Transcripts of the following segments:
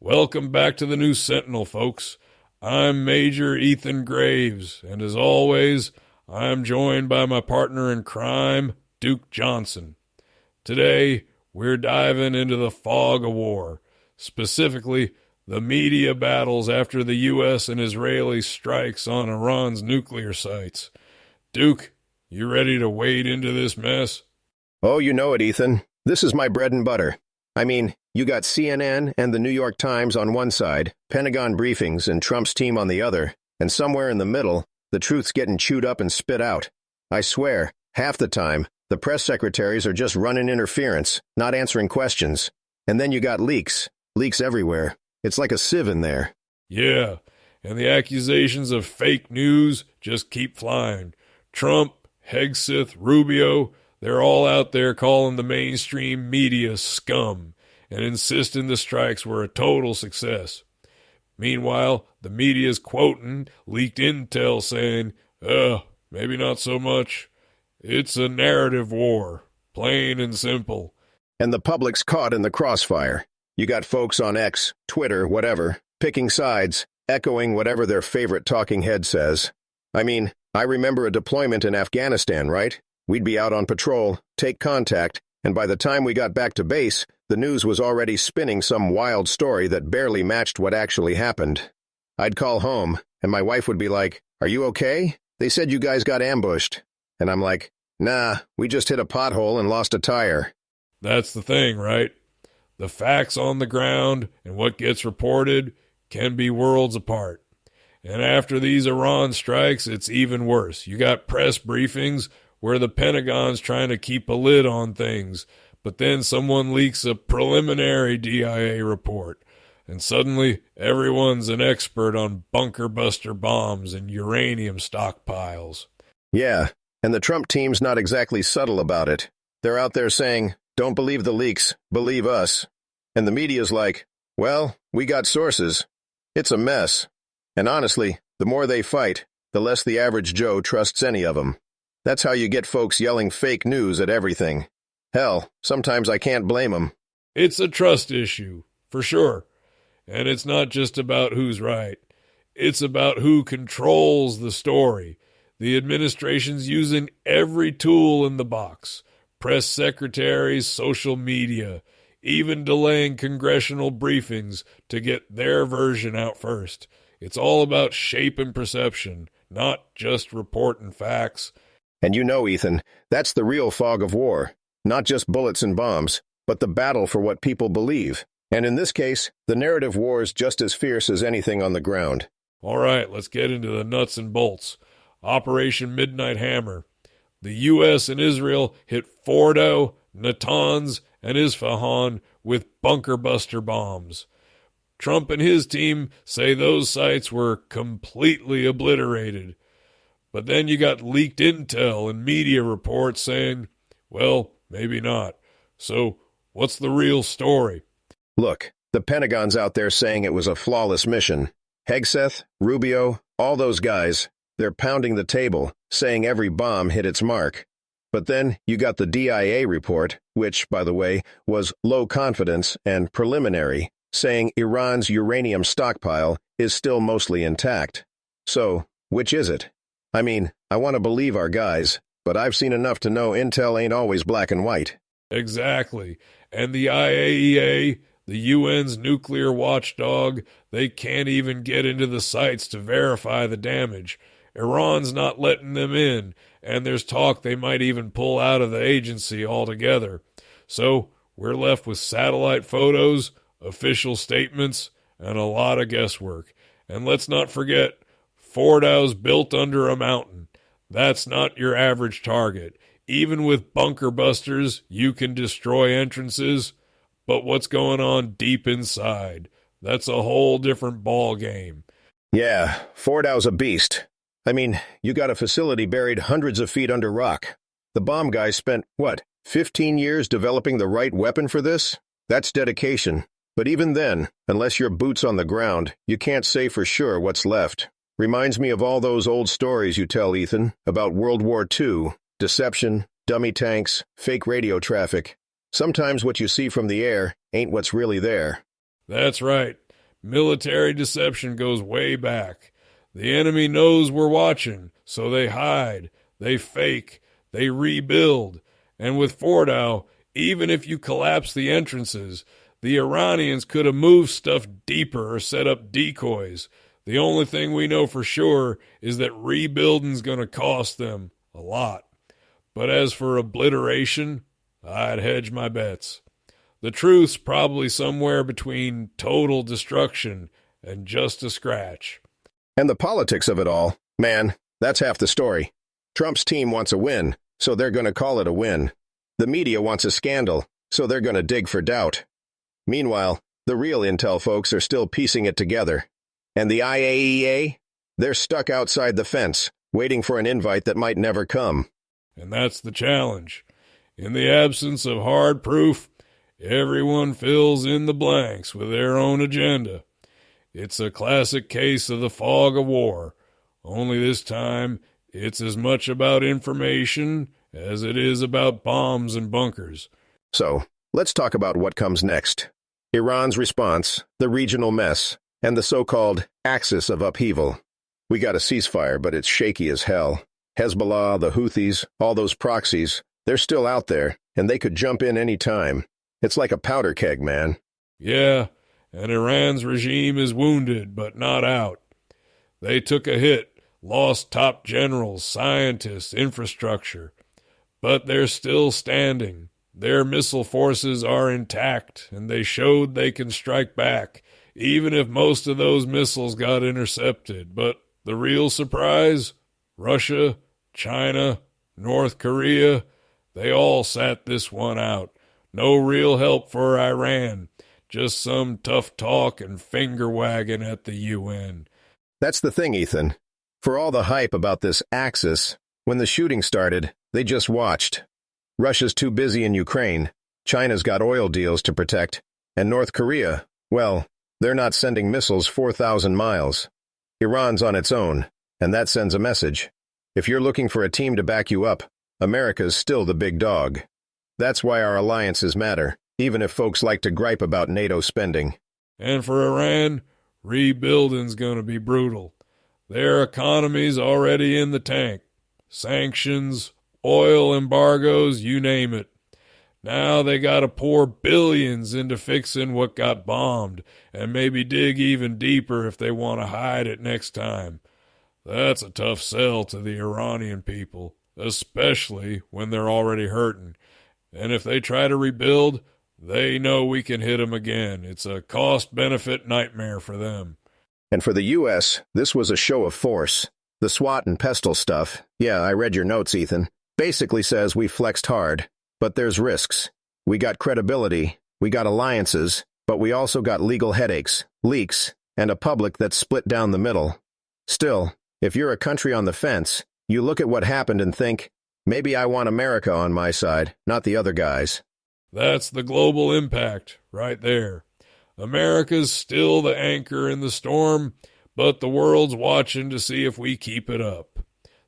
Welcome back to the New Sentinel, folks. I'm Major Ethan Graves, and as always, I'm joined by my partner in crime, Duke Johnson. Today, we're diving into the fog of war, specifically the media battles after the U.S. and Israeli strikes on Iran's nuclear sites. Duke, you ready to wade into this mess? Oh, you know it, Ethan. This is my bread and butter. I mean, you got CNN and the New York Times on one side, Pentagon briefings and Trump's team on the other, and somewhere in the middle, the truth's getting chewed up and spit out. I swear, half the time, the press secretaries are just running interference, not answering questions. And then you got leaks everywhere. It's like a sieve in there. Yeah, and the accusations of fake news just keep flying. Trump, Hegseth, Rubio, they're all out there calling the mainstream media scum and insisting the strikes were a total success. Meanwhile, the media's quoting leaked intel saying, maybe not so much. It's a narrative war, plain and simple. And the public's caught in the crossfire. You got folks on X, Twitter, whatever, picking sides, echoing whatever their favorite talking head says. I mean, I remember a deployment in Afghanistan, right? We'd be out on patrol, take contact, and by the time we got back to base, the news was already spinning some wild story that barely matched what actually happened. I'd call home, and my wife would be like, "Are you okay? They said you guys got ambushed." And I'm like, "Nah, we just hit a pothole and lost a tire." That's the thing, right? The facts on the ground and what gets reported can be worlds apart. And after these Iran strikes, it's even worse. You got press briefings where the Pentagon's trying to keep a lid on things, but then someone leaks a preliminary DIA report, and suddenly everyone's an expert on bunker buster bombs and uranium stockpiles. Yeah, and the Trump team's not exactly subtle about it. They're out there saying, "Don't believe the leaks, believe us." And the media's like, "Well, we got sources." It's a mess. And honestly, the more they fight, the less the average Joe trusts any of them. That's how you get folks yelling fake news at everything. Hell, sometimes I can't blame them. It's a trust issue, for sure. And it's not just about who's right. It's about who controls the story. The administration's using every tool in the box. Press secretaries, social media, even delaying congressional briefings to get their version out first. It's all about shape and perception, not just reporting facts. And you know, Ethan, that's the real fog of war. Not just bullets and bombs, but the battle for what people believe. And in this case, the narrative war is just as fierce as anything on the ground. All right, let's get into the nuts and bolts. Operation Midnight Hammer. The U.S. and Israel hit Fordo, Natanz, and Isfahan with bunker buster bombs. Trump and his team say those sites were completely obliterated. But then you got leaked intel and media reports saying, well, maybe not. So what's the real story? Look, the Pentagon's out there saying it was a flawless mission. Hegseth, Rubio, all those guys, they're pounding the table, saying every bomb hit its mark. But then you got the DIA report, which, by the way, was low confidence and preliminary, saying Iran's uranium stockpile is still mostly intact. So, which is it? I mean, I want to believe our guys, but I've seen enough to know intel ain't always black and white. Exactly. And the IAEA, the UN's nuclear watchdog, they can't even get into the sites to verify the damage. Iran's not letting them in, and there's talk they might even pull out of the agency altogether. So we're left with satellite photos, official statements, and a lot of guesswork. And let's not forget, Fordo's built under a mountain. That's not your average target. Even with bunker busters, you can destroy entrances. But what's going on deep inside? That's a whole different ball game. Yeah, Fordo's a beast. I mean, you got a facility buried hundreds of feet under rock. The bomb guys spent, 15 years developing the right weapon for this? That's dedication. But even then, unless you're boots on the ground, you can't say for sure what's left. Reminds me of all those old stories you tell, Ethan, about World War II, deception, dummy tanks, fake radio traffic. Sometimes what you see from the air ain't what's really there. That's right. Military deception goes way back. The enemy knows we're watching, so they hide, they fake, they rebuild. And with Fordow, even if you collapse the entrances, the Iranians could have moved stuff deeper or set up decoys. The only thing we know for sure is that rebuilding's going to cost them a lot. But as for obliteration, I'd hedge my bets. The truth's probably somewhere between total destruction and just a scratch. And the politics of it all, man, that's half the story. Trump's team wants a win, so they're going to call it a win. The media wants a scandal, so they're going to dig for doubt. Meanwhile, the real intel folks are still piecing it together. And the IAEA? They're stuck outside the fence, waiting for an invite that might never come. And that's the challenge. In the absence of hard proof, everyone fills in the blanks with their own agenda. It's a classic case of the fog of war, only this time it's as much about information as it is about bombs and bunkers. So, let's talk about what comes next. Iran's response, the regional mess, and the so-called axis of upheaval. We got a ceasefire, but it's shaky as hell. Hezbollah, the Houthis, all those proxies, they're still out there, and they could jump in any time. It's like a powder keg, man. Yeah, and Iran's regime is wounded, but not out. They took a hit, lost top generals, scientists, infrastructure. But they're still standing. Their missile forces are intact, and they showed they can strike back, even if most of those missiles got intercepted. But the real surprise? Russia, China, North Korea, they all sat this one out. No real help for Iran, just some tough talk and finger-wagging at the UN. That's the thing, Ethan. For all the hype about this axis, when the shooting started, they just watched. Russia's too busy in Ukraine, China's got oil deals to protect, and North Korea, well, they're not sending missiles 4,000 miles. Iran's on its own, and that sends a message. If you're looking for a team to back you up, America's still the big dog. That's why our alliances matter, even if folks like to gripe about NATO spending. And for Iran, rebuilding's gonna be brutal. Their economy's already in the tank. Sanctions, oil embargoes, you name it. Now they gotta pour billions into fixing what got bombed, and maybe dig even deeper if they want to hide it next time. That's a tough sell to the Iranian people, especially when they're already hurting. And if they try to rebuild, they know we can hit them again. It's a cost-benefit nightmare for them. And for the U.S., this was a show of force. The SWAT and Pestle stuff, yeah, I read your notes, Ethan, basically says we flexed hard. But there's risks. We got credibility, we got alliances, but we also got legal headaches, leaks, and a public that's split down the middle. Still, if you're a country on the fence, you look at what happened and think, maybe I want America on my side, not the other guys. That's the global impact, right there. America's still the anchor in the storm, but the world's watching to see if we keep it up.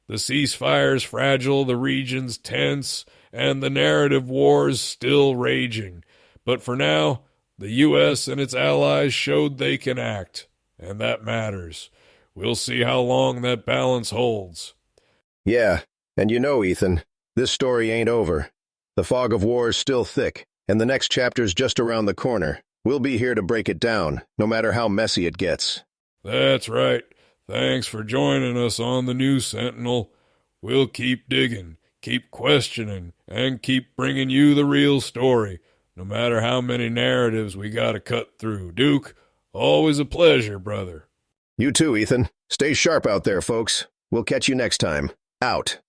The ceasefire's fragile, the region's tense, and the narrative war's still raging. But for now, the U.S. and its allies showed they can act, and that matters. We'll see how long that balance holds. Yeah, and you know, Ethan, this story ain't over. The fog of war is still thick, and the next chapter's just around the corner. We'll be here to break it down, no matter how messy it gets. That's right. Thanks for joining us on the News Sentinel. We'll keep digging, keep questioning, and keep bringing you the real story, no matter how many narratives we gotta cut through. Duke, always a pleasure, brother. You too, Ethan. Stay sharp out there, folks. We'll catch you next time. Out.